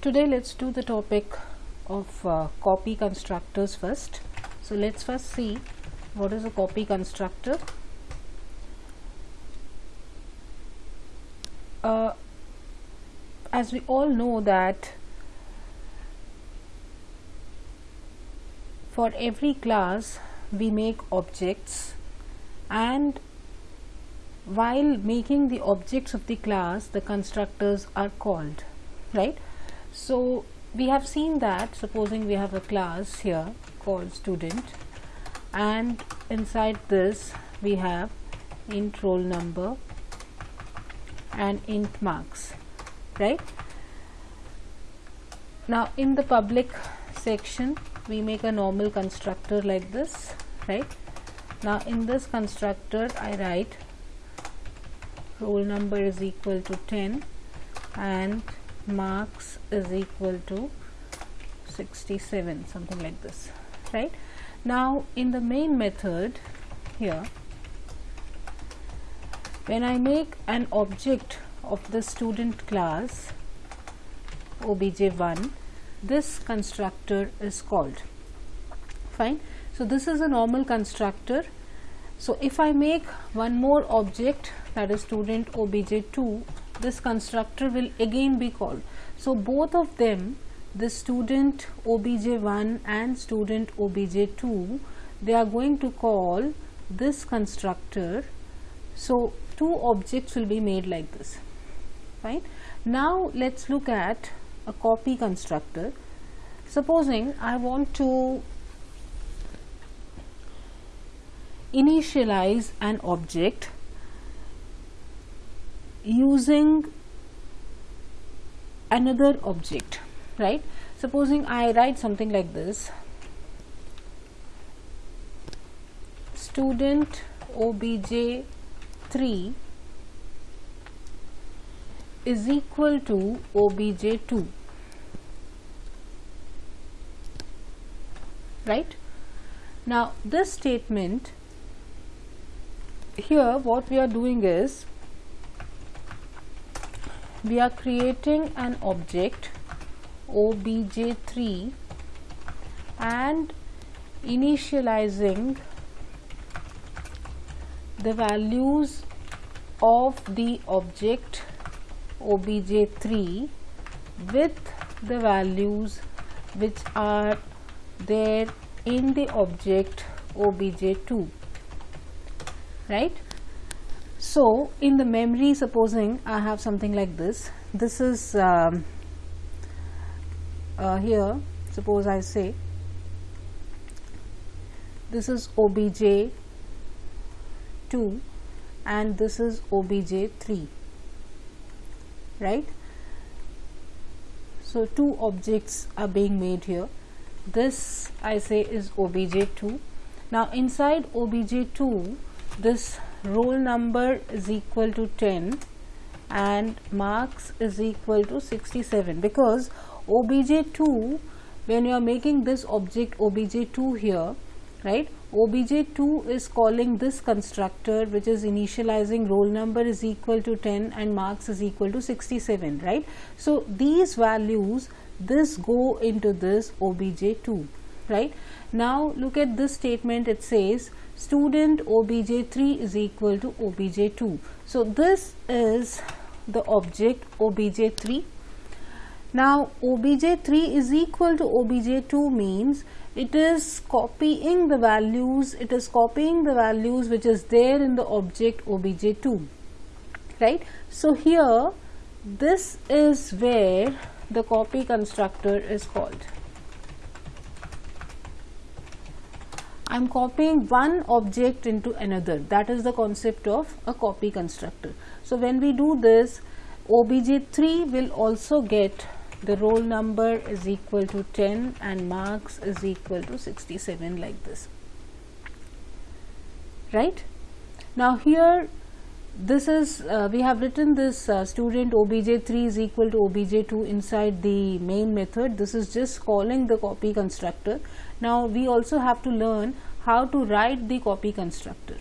Today let's do the topic of copy constructors first. So let's first see what is a copy constructor. As we all know that for every class we make objects, and while making the objects of the class the constructors are called, right? So we have seen that supposing we have a class here called student, and inside this we have int roll number and int marks, right? Now in the public section we make a normal constructor like this, right? Now in this constructor I write roll number is equal to 10 and marks is equal to 67, something like this, right? Now in the main method here, when I make an object of the student class obj1, this constructor is called. Fine. So this is a normal constructor. So if I make one more object, that is student obj2, this constructor will again be called. So both of them, the student obj1 and student obj2, they are going to call this constructor. So two objects will be made like this. Fine. Now let's look at a copy constructor. Supposing I want to initialize an object using another object, right? Supposing I write something like this: student obj3 is equal to obj2, right? Now this statement here, what we are doing is we are creating an object obj3 and initializing the values of the object obj3 with the values which are there in the object obj2, right? So in the memory, supposing I have something like this, this is here, suppose I say this is obj2 and this is obj3, right? So two objects are being made here. This I say is obj2. Now inside obj2, this roll number is equal to 10 and marks is equal to 67, because obj2, when you are making this object obj2 here, right, obj2 is calling this constructor which is initializing roll number is equal to 10 and marks is equal to 67, right? So these values, this go into this obj2, right? Now look at this statement. It says student obj3 is equal to obj2. So this is the object obj3. Now obj3 is equal to obj2 means it is copying the values, which is there in the object obj2, right? So here this is where the copy constructor is called. I am copying one object into another. That is the concept of a copy constructor. So when we do this, obj3 will also get the roll number is equal to 10 and marks is equal to 67, like this, right? Now here this is we have written this student obj3 is equal to obj2 inside the main method. This is just calling the copy constructor. Now we also have to learn how to write the copy constructor.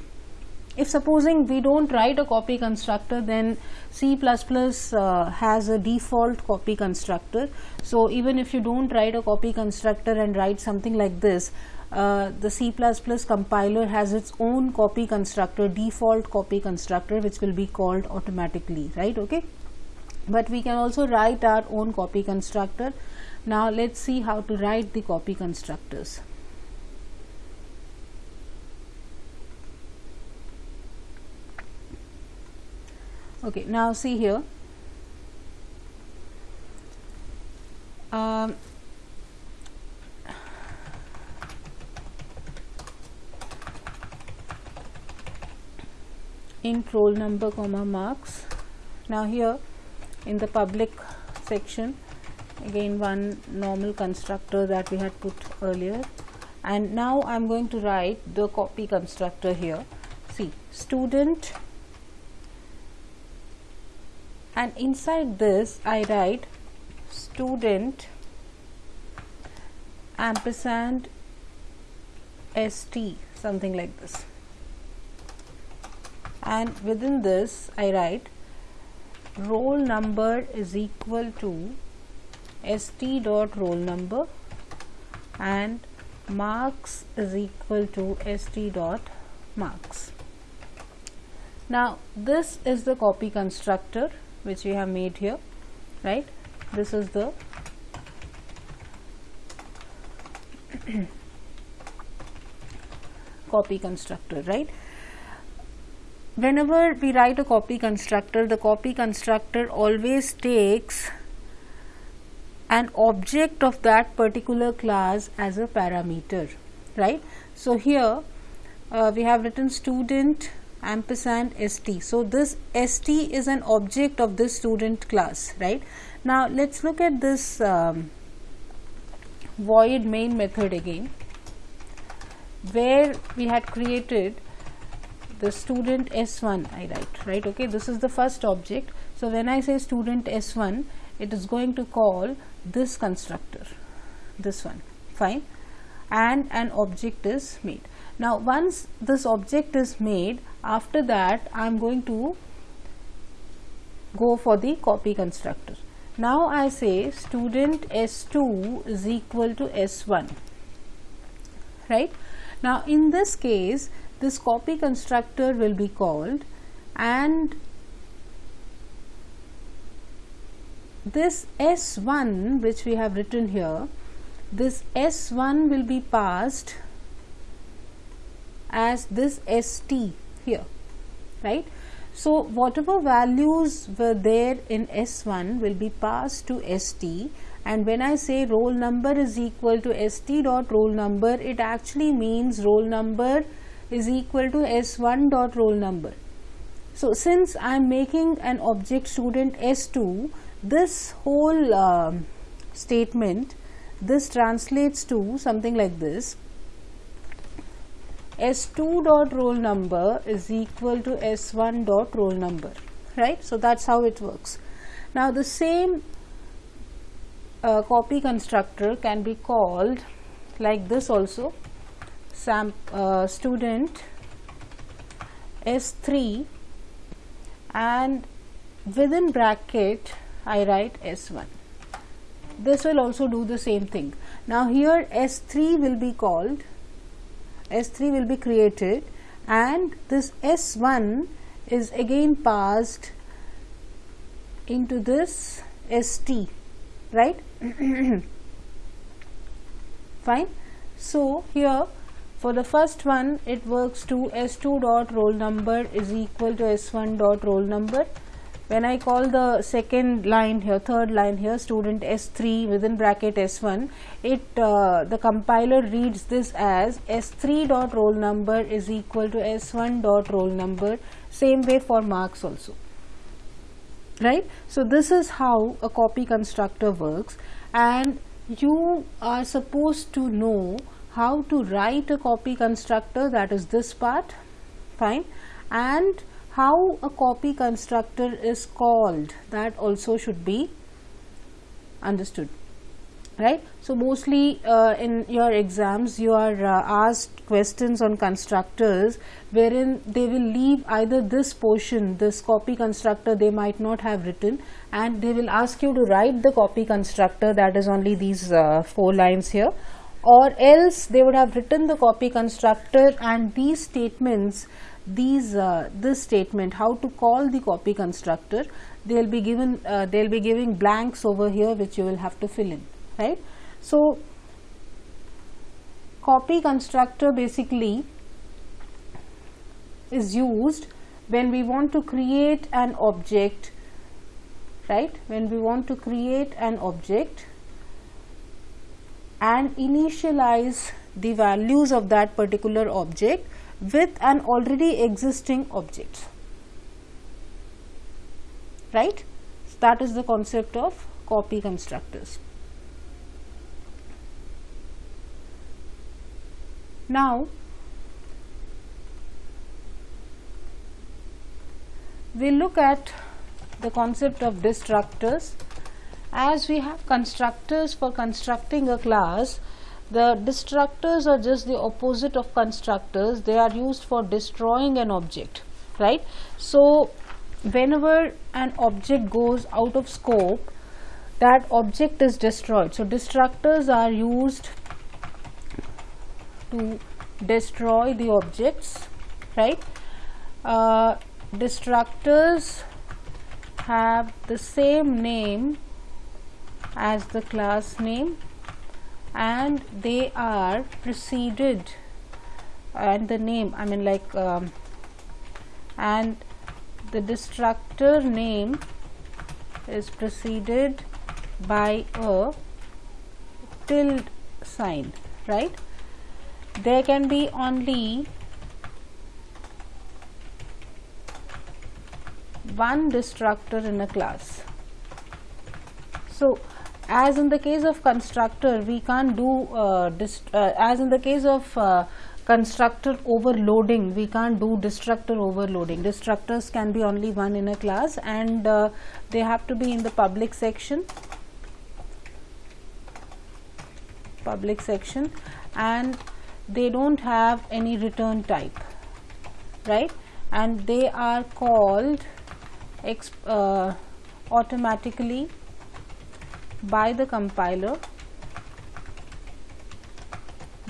if supposing we don't write a copy constructor, then C++ has a default copy constructor. So even if you don't write a copy constructor and write something like this, the C++ compiler has its own copy constructor, default copy constructor, which will be called automatically, right? Okay, but we can also write our own copy constructor. Now let's see how to write the copy constructors. Okay, now see here, int roll number comma marks. Now here in the public section, again one normal constructor that we had put earlier, and now I'm going to write the copy constructor here. See, student, and inside this I write student ampersand st, something like this, and within this I write roll number is equal to st dot roll number and marks is equal to st dot marks. Now this is the copy constructor which we have made here, right? This is the copy constructor, right? Whenever we write a copy constructor, the copy constructor always takes an object of that particular class as a parameter, right? So here we have written student ampersand st. So this st is an object of this student class, right? Now let's look at this void main method again, where we had created the student s1, I write, right? Okay, this is the first object. So when I say student s1, it is going to call this constructor, this one, fine, and an object is made. Now once this object is made, after that I am going to go for the copy constructor. Now I say student s2 is equal to s1, right? Now in this case this copy constructor will be called, and this s1 which we have written here, this s1 will be passed as this st here, right? So whatever values were there in s1 will be passed to st, and when I say roll number is equal to st dot roll number, it actually means roll number is equal to s1 dot roll number. So since I am making an object student s2, this whole statement, this translates to something like this: s2 dot roll number is equal to s1 dot roll number, right? So that's how it works. Now the same copy constructor can be called like this also: student s3, and within bracket I write s1. This will also do the same thing. Now here s3 will be called, s3 will be created, and this s1 is again passed into this st, right? Fine. So here for the first one it works to s2 dot roll number is equal to s1 dot roll number. When I call the second line here, third line here, student s3 within bracket s1, it the compiler reads this as s3 dot roll number is equal to s1 dot roll number. Same way for marks also, right? So this is how a copy constructor works, and you are supposed to know how to write a copy constructor, that is this part, fine, and how a copy constructor is called, that also should be understood. right? So mostly in your exams you are asked questions on constructors wherein they will leave either this portion, this copy constructor they might not have written, and they will ask you to write the copy constructor, that is only these 4 lines here, or else they would have written the copy constructor and these statements, this statement how to call the copy constructor, they'll be giving blanks over here which you will have to fill in, right? So copy constructor basically is used when we want to create an object, right? When we want to create an object and initialize the values of that particular object with an already existing object, right? So that is the concept of copy constructors. Now we look at the concept of destructors. As we have constructors for constructing a class, the destructors are just the opposite of constructors. They are used for destroying an object, right? So whenever an object goes out of scope, that object is destroyed. So destructors are used to destroy the objects, right? Destructors have the same name as the class name, and they are preceded, and the name, I mean like and the destructor name is preceded by a tilde sign, right? There can be only one destructor in a class. So as in the case of constructor, we can't do as in the case of constructor overloading, we can't do destructor overloading. Destructors can be only one in a class, and they have to be in the public section, and they don't have any return type, right? And they are called automatically by the compiler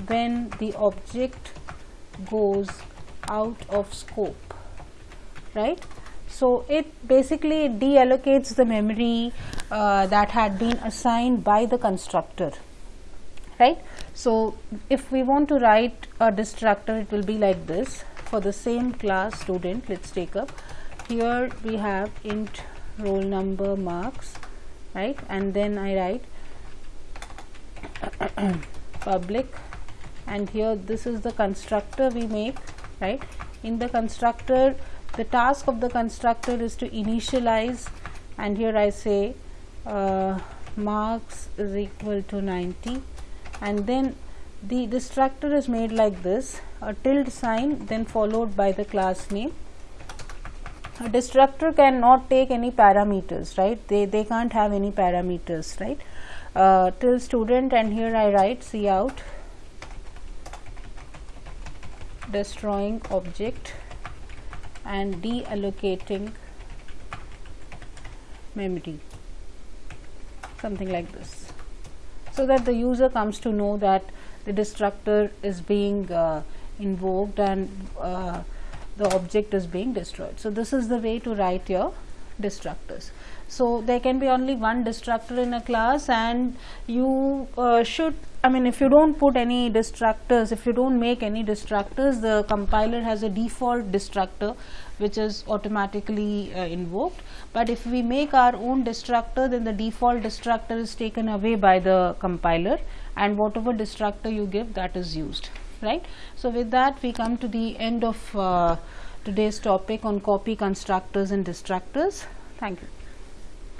when the object goes out of scope, right? So it basically deallocates the memory that had been assigned by the constructor, right? So if we want to write a destructor, it will be like this. For the same class student, let's take up here we have int roll number marks, right? And then I write public, and here this is the constructor we make, right? In the constructor, the task of the constructor is to initialize, and here I say marks is equal to 90, and then the destructor is made like this, a tilde sign then followed by the class name. A destructor cannot take any parameters, right? They can't have any parameters, right? Till student, and here I write cout destroying object and deallocating memory, something like this, so that the user comes to know that the destructor is being invoked and the object is being destroyed. So this is the way to write your destructors. So there can be only one destructor in a class, and you should, I mean, if you don't put any destructors, if you don't make any destructors, the compiler has a default destructor which is automatically invoked. But if we make our own destructor, then the default destructor is taken away by the compiler, and whatever destructor you give, that is used, right? So with that we come to the end of today's topic on copy constructors and destructors. Thank you.